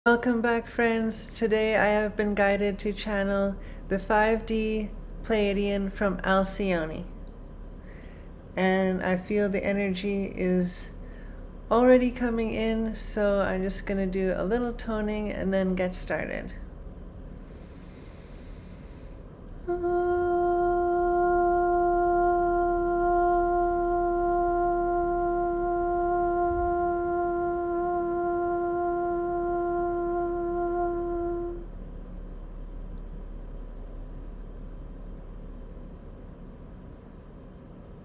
Welcome back, friends. Today I have been guided to channel the 5D Pleiadian from Alcyone. And I feel the energy is already coming in, so I'm just going to do a little toning and then get started.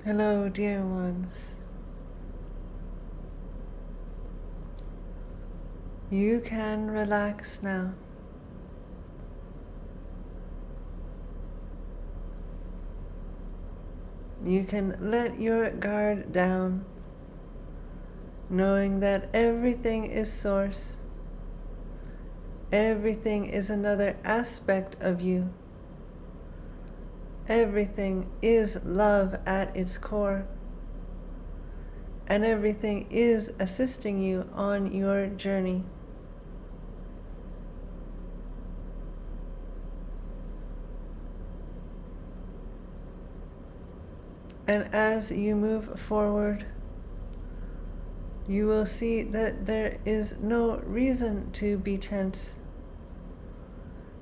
Hello, dear ones. You can relax now. You can let your guard down, knowing that everything is source. Everything is another aspect of you. Everything is love at its core. And everything is assisting you on your journey. And as you move forward, you will see that there is no reason to be tense.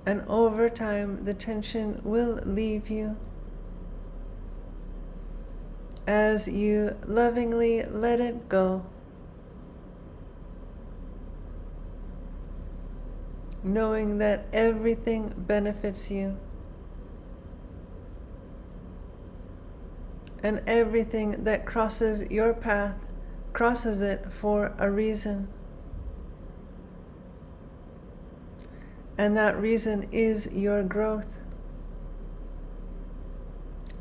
And over time, the tension will leave you as you lovingly let it go, knowing that everything benefits you and everything that crosses your path crosses it for a reason. And that reason is your growth,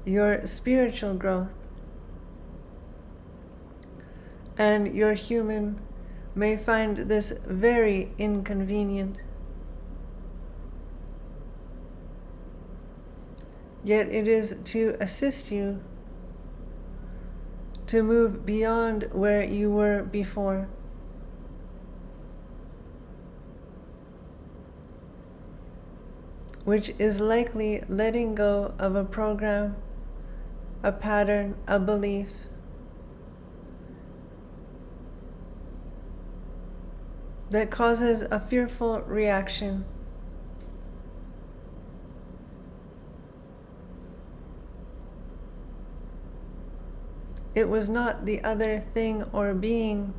your spiritual growth. And your human may find this very inconvenient. Yet it is to assist you to move beyond where you were before. Which is likely letting go of a program, a pattern, a belief that causes a fearful reaction. It was not the other thing or being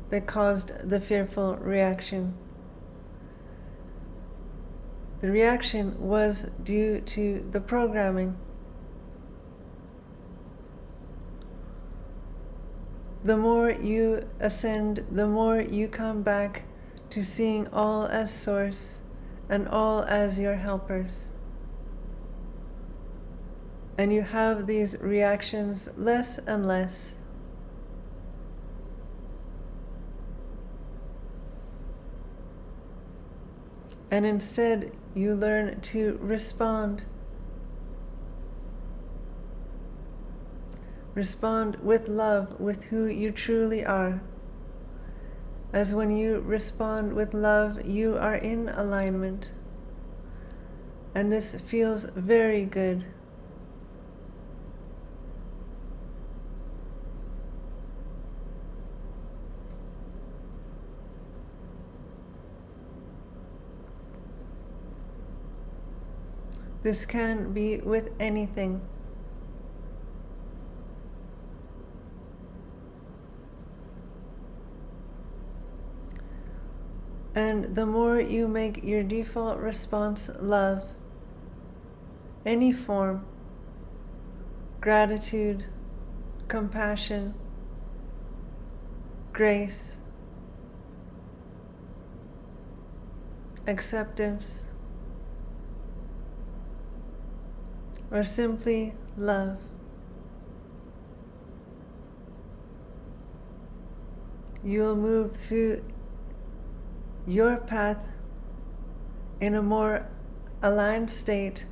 that caused the fearful reaction. The reaction was due to the programming. The more you ascend, the more you come back to seeing all as source and all as your helpers. And you have these reactions less and less. And instead, you learn to respond. Respond with love, with who you truly are. As when you respond with love, you are in alignment. And this feels very good. This can be with anything. And the more you make your default response love, any form, gratitude, compassion, grace, acceptance, or simply love, you'll move through your path in a more aligned state,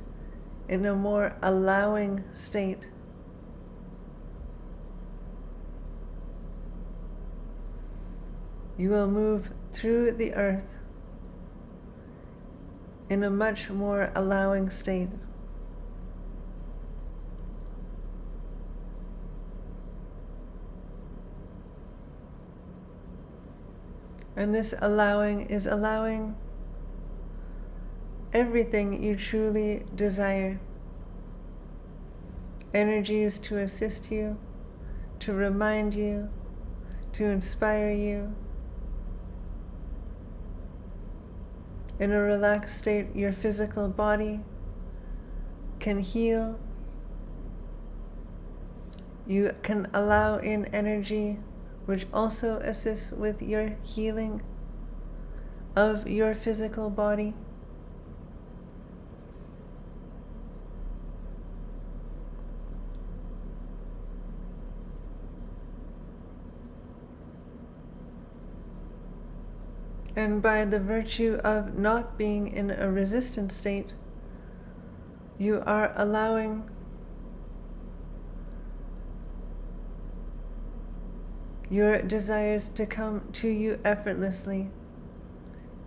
in a more allowing state. You will move through the earth in a much more allowing state. And this allowing is allowing everything you truly desire. Energies to assist you, to remind you, to inspire you. In a relaxed state, your physical body can heal. You can allow in energy which also assists with your healing of your physical body. And by the virtue of not being in a resistant state, you are allowing your desires to come to you effortlessly,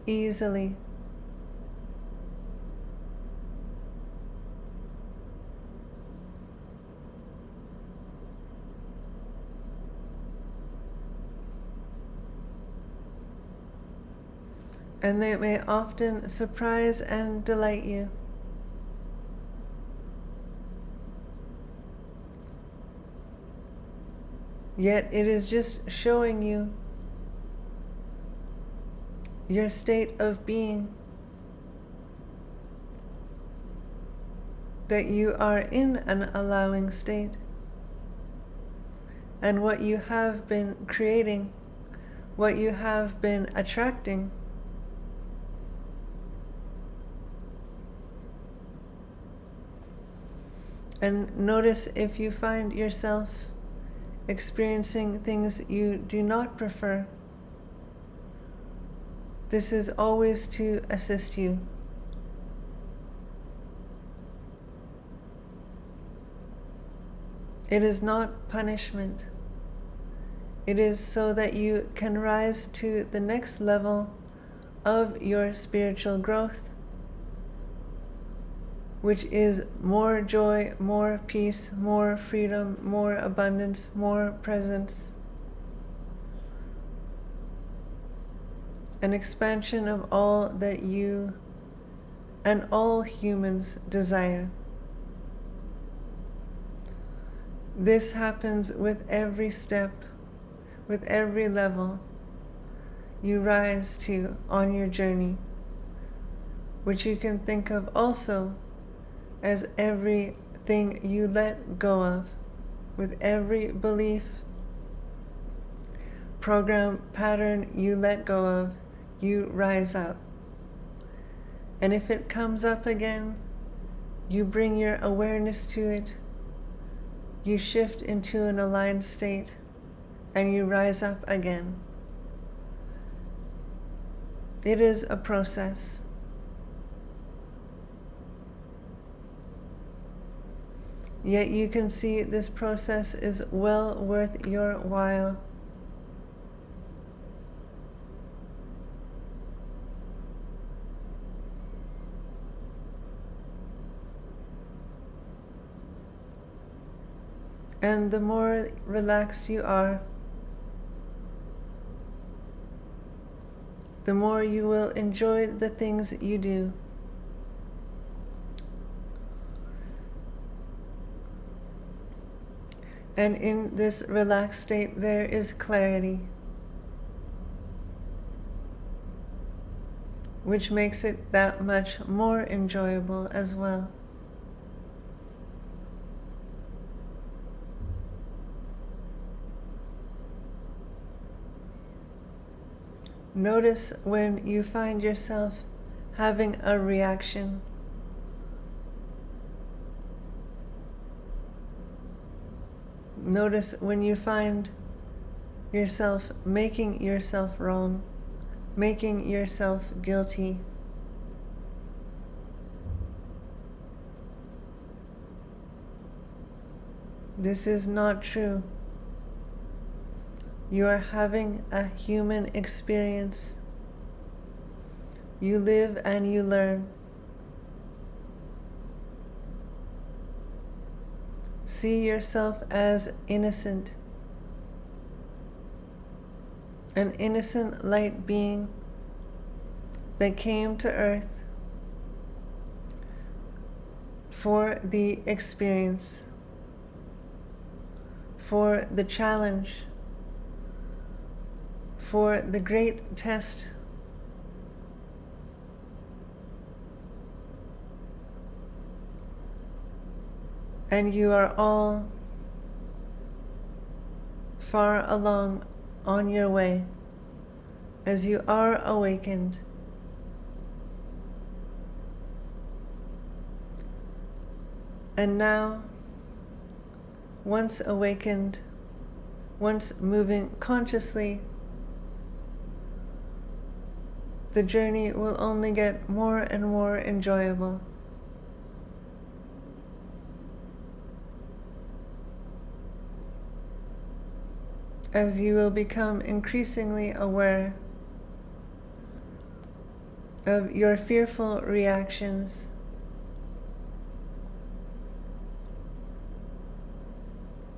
easily. And they may often surprise and delight you. Yet it is just showing you your state of being, that you are in an allowing state, and what you have been creating, what you have been attracting, and notice if you find yourself experiencing things you do not prefer. This is always to assist you. It is not punishment. It is so that you can rise to the next level of your spiritual growth, which is more joy, more peace, more freedom, more abundance, more presence. An expansion of all that you and all humans desire. This happens with every step, with every level you rise to on your journey, which you can think of also as everything you let go of, with every belief, program, pattern you let go of, you rise up. And if it comes up again, you bring your awareness to it, you shift into an aligned state, and you rise up again. It is a process. Yet you can see this process is well worth your while. And the more relaxed you are, the more you will enjoy the things you do. And in this relaxed state, there is clarity, which makes it that much more enjoyable as well. Notice when you find yourself having a reaction. Notice when you find yourself making yourself wrong, making yourself guilty. This is not true. You are having a human experience. You live and you learn. see yourself as innocent, an innocent light being that came to Earth for the experience, for the challenge, for the great test. And you are all far along on your way as you are awakened. And now, once awakened, once moving consciously, the journey will only get more and more enjoyable. As you will become increasingly aware of your fearful reactions,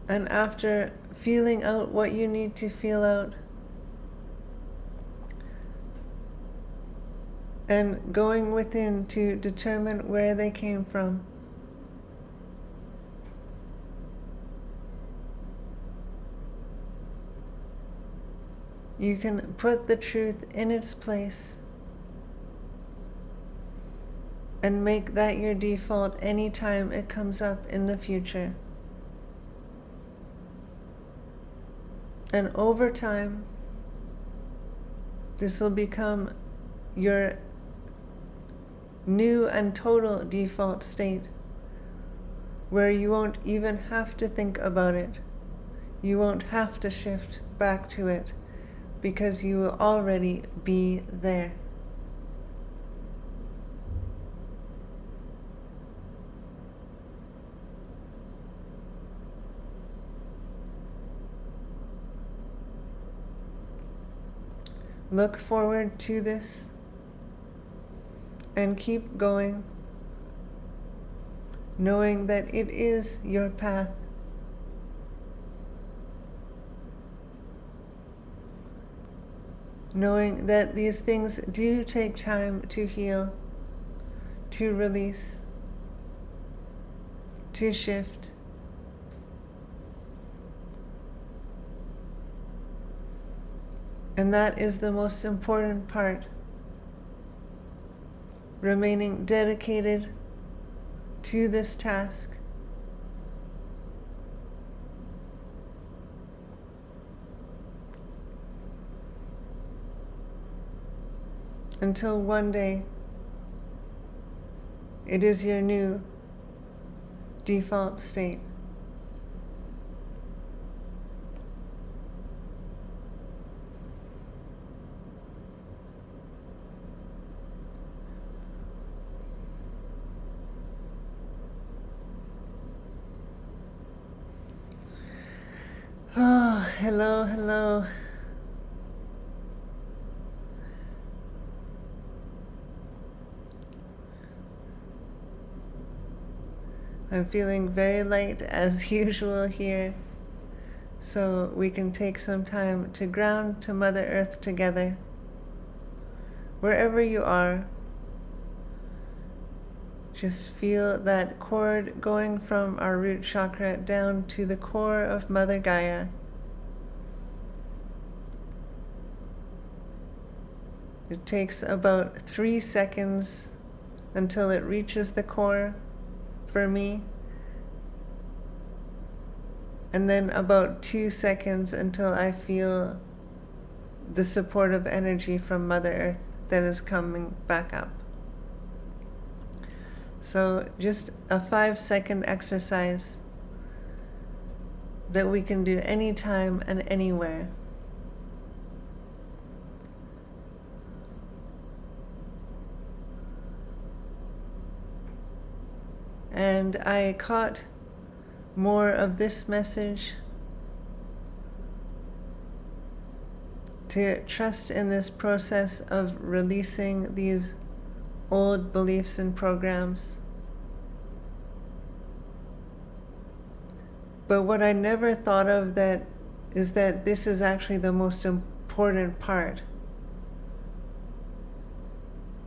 and after feeling out what you need to feel out, and going within to determine where they came from, you can put the truth in its place and make that your default anytime it comes up in the future. And over time, this will become your new and total default state, where you won't even have to think about it. You won't have to shift back to it, because you will already be there. Look forward to this and keep going, knowing that it is your path. Knowing that these things do take time to heal, to release, to shift. And that is the most important part. Remaining dedicated to this task. Until one day, it is your new default state. Oh, hello, hello. I'm feeling very light as usual here, so we can take some time to ground to Mother Earth together. Wherever you are, just feel that cord going from our root chakra down to the core of Mother Gaia. It takes about 3 seconds until it reaches the core for me, and then about 2 seconds until I feel the supportive energy from Mother Earth that is coming back up. So just a 5-second exercise that we can do anytime and anywhere. And I caught more of this message to trust in this process of releasing these old beliefs and programs, But what I never thought of that is that this is actually the most important part.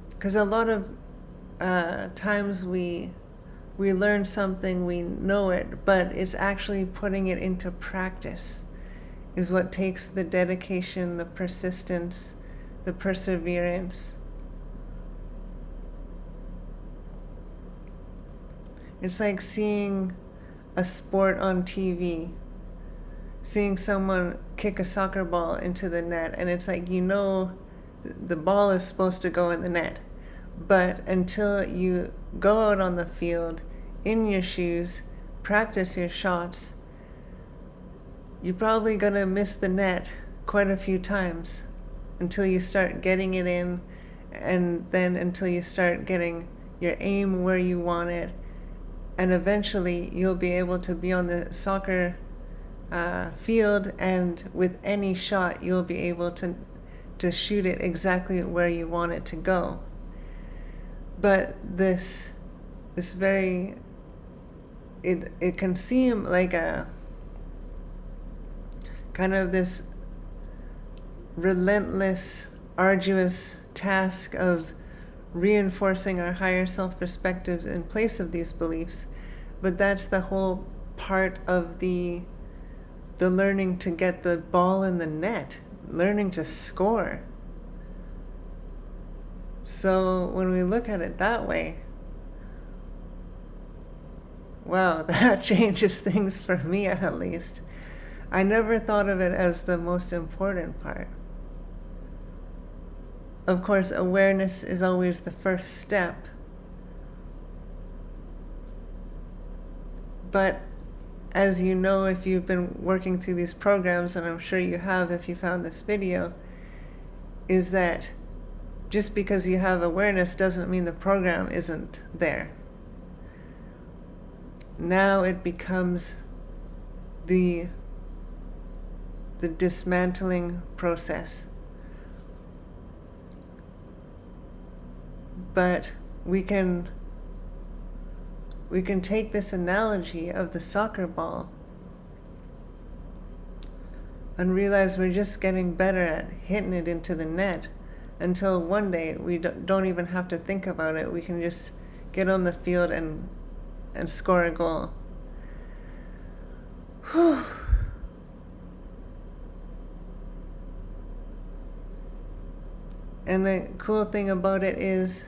Because a lot of times we learn something, we know it, but it's actually putting it into practice is what takes the dedication, the persistence, the perseverance. It's like seeing a sport on TV, seeing someone kick a soccer ball into the net, and it's like, you know, the ball is supposed to go in the net. But until you go out on the field in your shoes, practice your shots, you're probably going to miss the net quite a few times until you start getting it in, and then until you start getting your aim where you want it. And eventually you'll be able to be on the soccer field, and with any shot you'll be able to shoot it exactly where you want it to go. But this very, it can seem like a kind of this relentless, arduous task of reinforcing our higher self perspectives in place of these beliefs. But that's the whole part of the learning to get the ball in the net, learning to score. So when we look at it that way, wow, that changes things for me at least. I never thought of it as the most important part. Of course, awareness is always the first step. But as you know, if you've been working through these programs, and I'm sure you have if you found this video, is that just because you have awareness doesn't mean the program isn't there. Now it becomes the dismantling process. But we can take this analogy of the soccer ball and realize we're just getting better at hitting it into the net, until one day we don't even have to think about it. We can just get on the field and score a goal. Whew. And the cool thing about it is,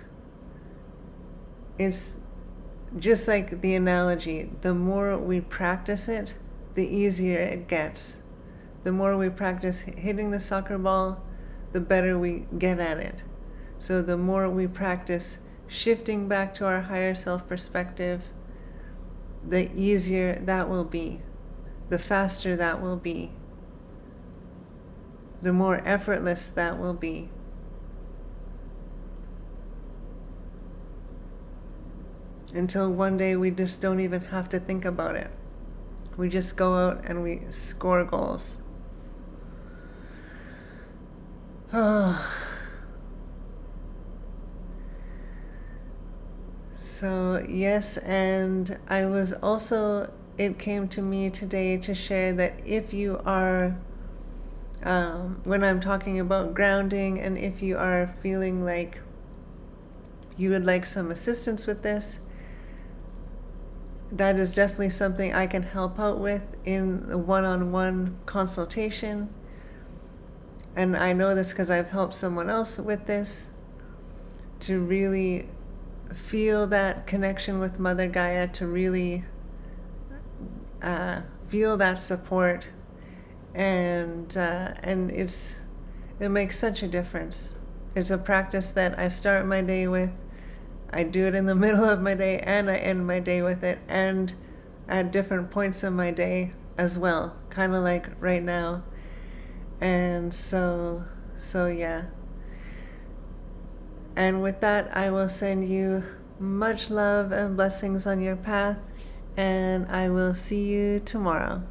it's just like the analogy. The more we practice it, the easier it gets. The more we practice hitting the soccer ball, the better we get at it. So the more we practice shifting back to our higher self perspective, the easier that will be, the faster that will be, the more effortless that will be. Until one day we just don't even have to think about it. We just go out and we score goals. Oh. So yes, and I was also, it came to me today to share that if you are, when I'm talking about grounding, and if you are feeling like you would like some assistance with this, that is definitely something I can help out with in the one-on-one consultation. And I know this because I've helped someone else with this, to really feel that connection with Mother Gaia, to really feel that support, and it makes such a difference. It's a practice that I start my day with, I do it in the middle of my day, and I end my day with it, and at different points in my day as well, kind of like right now. And so yeah. And with that, I will send you much love and blessings on your path, and I will see you tomorrow.